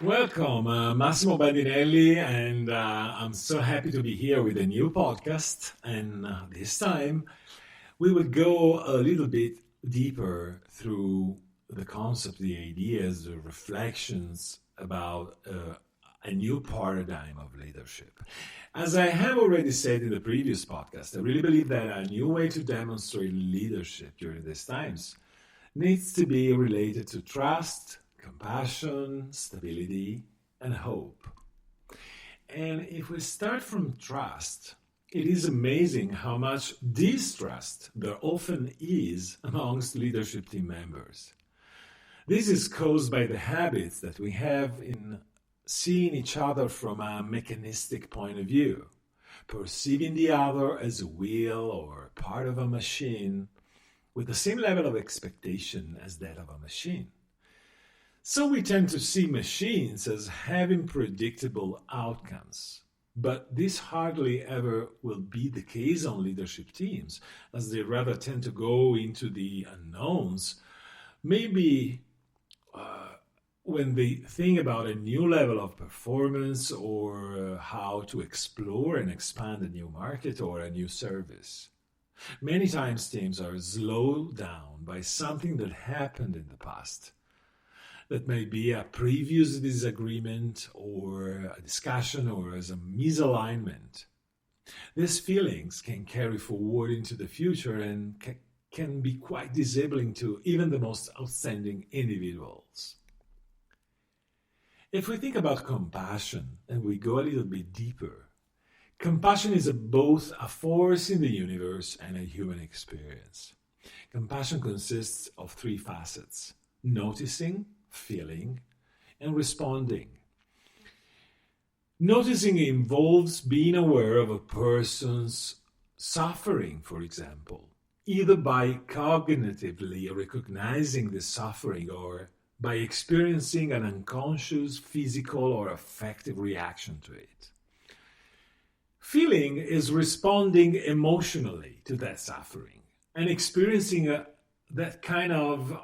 Welcome, Massimo Bandinelli, and I'm so happy to be here with a new podcast. And this time we will go a little bit deeper through the concept, the ideas, the reflections about a new paradigm of leadership. As I have already said in the previous podcast, I really believe that a new way to demonstrate leadership during these times needs to be related to trust, compassion, stability, and hope. And if we start from trust, it is amazing how much distrust there often is amongst leadership team members. This is caused by the habits that we have in seeing each other from a mechanistic point of view, perceiving the other as a wheel or part of a machine with the same level of expectation as that of a machine. So we tend to see machines as having predictable outcomes. But this hardly ever will be the case on leadership teams, as they rather tend to go into the unknowns. Maybe when they think about a new level of performance or how to explore and expand a new market or a new service. Many times teams are slowed down by something that happened in the past. That may be a previous disagreement or a discussion or as a misalignment. These feelings can carry forward into the future and can be quite disabling to even the most outstanding individuals. If we think about compassion and we go a little bit deeper, compassion is both a force in the universe and a human experience. Compassion consists of three facets: noticing, feeling, and responding. Noticing involves being aware of a person's suffering, for example, either by cognitively recognizing the suffering or by experiencing an unconscious physical or affective reaction to it. Feeling is responding emotionally to that suffering and experiencing that kind of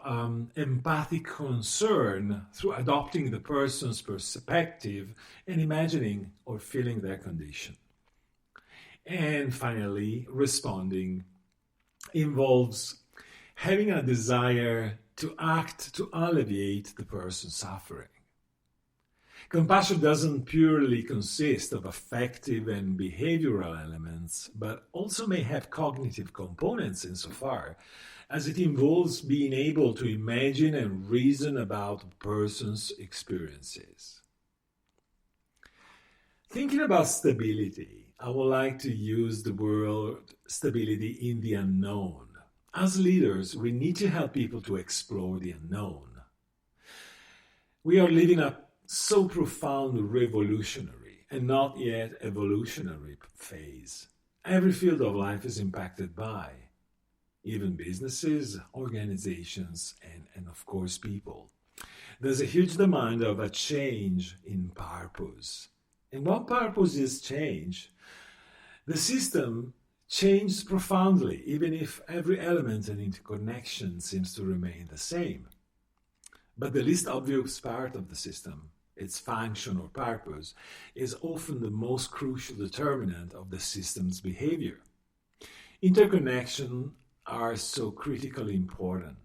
empathic concern through adopting the person's perspective and imagining or feeling their condition. And finally, responding involves having a desire to act to alleviate the person's suffering. Compassion doesn't purely consist of affective and behavioral elements, but also may have cognitive components insofar as it involves being able to imagine and reason about a person's experiences. Thinking about stability, I would like to use the word stability in the unknown. As leaders, we need to help people to explore the unknown. We are living a so profound revolutionary and not yet evolutionary phase. Every field of life is impacted by, even businesses, organizations, and of course people. There's a huge demand of a change in purpose. And what purpose is change? The system changed profoundly, even if every element and interconnection seems to remain the same. But the least obvious part of the system, its function or purpose, is often the most crucial determinant of the system's behavior. Interconnection are so critically important.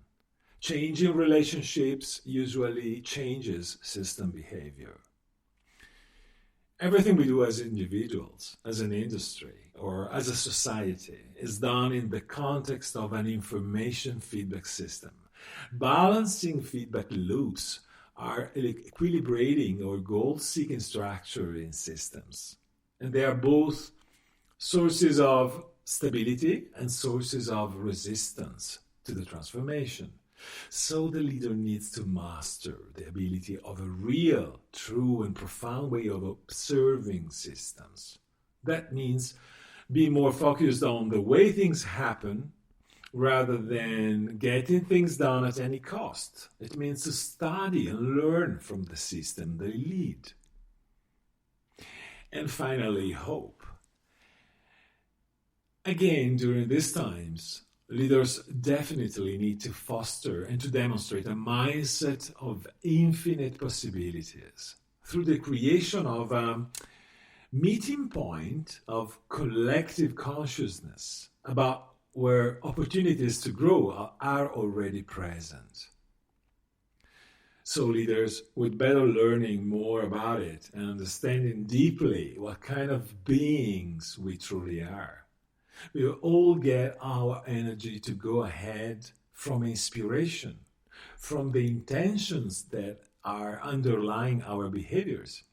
Change in relationships usually changes system behavior. Everything we do as individuals, as an industry, or as a society is done in the context of an information feedback system. Balancing feedback loops are equilibrating or goal-seeking structure in systems. And they are both sources of stability and sources of resistance to the transformation. So the leader needs to master the ability of a real, true, and profound way of observing systems. That means be more focused on the way things happen rather than getting things done at any cost. It means to study and learn from the system they lead. And finally, hope. Again, during these times, leaders definitely need to foster and to demonstrate a mindset of infinite possibilities. through the creation of a meeting point of collective consciousness about where opportunities to grow are already present. So leaders, with better learning more about it and understanding deeply what kind of beings we truly are, we will all get our energy to go ahead from inspiration, from the intentions that are underlying our behaviors,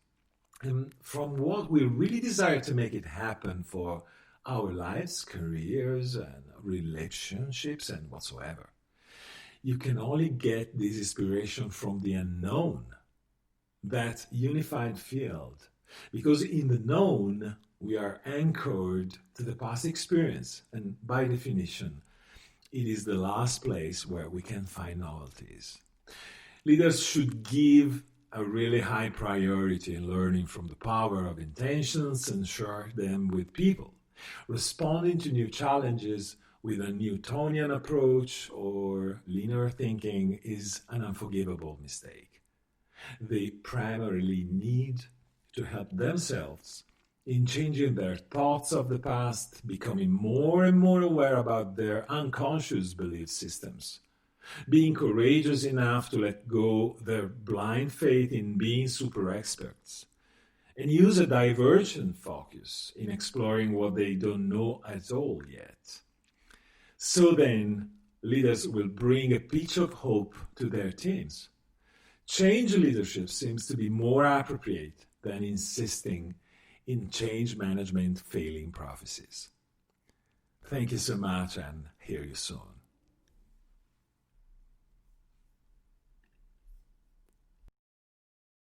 and from what we really desire to make it happen for our lives, careers, and relationships, and whatsoever. You can only get this inspiration from the unknown, that unified field, because in the known, we are anchored to the past experience, and by definition, it is the last place where we can find novelties. Leaders should give a really high priority in learning from the power of intentions and share them with people. Responding to new challenges with a Newtonian approach or linear thinking is an unforgivable mistake. They primarily need to help themselves in changing their thoughts of the past, becoming more and more aware about their unconscious belief systems, being courageous enough to let go their blind faith in being super experts, and use a divergent focus in exploring what they don't know at all yet. So then, leaders will bring a pitch of hope to their teams. Change leadership seems to be more appropriate than insisting in change management failing prophecies. Thank you so much, and hear you soon.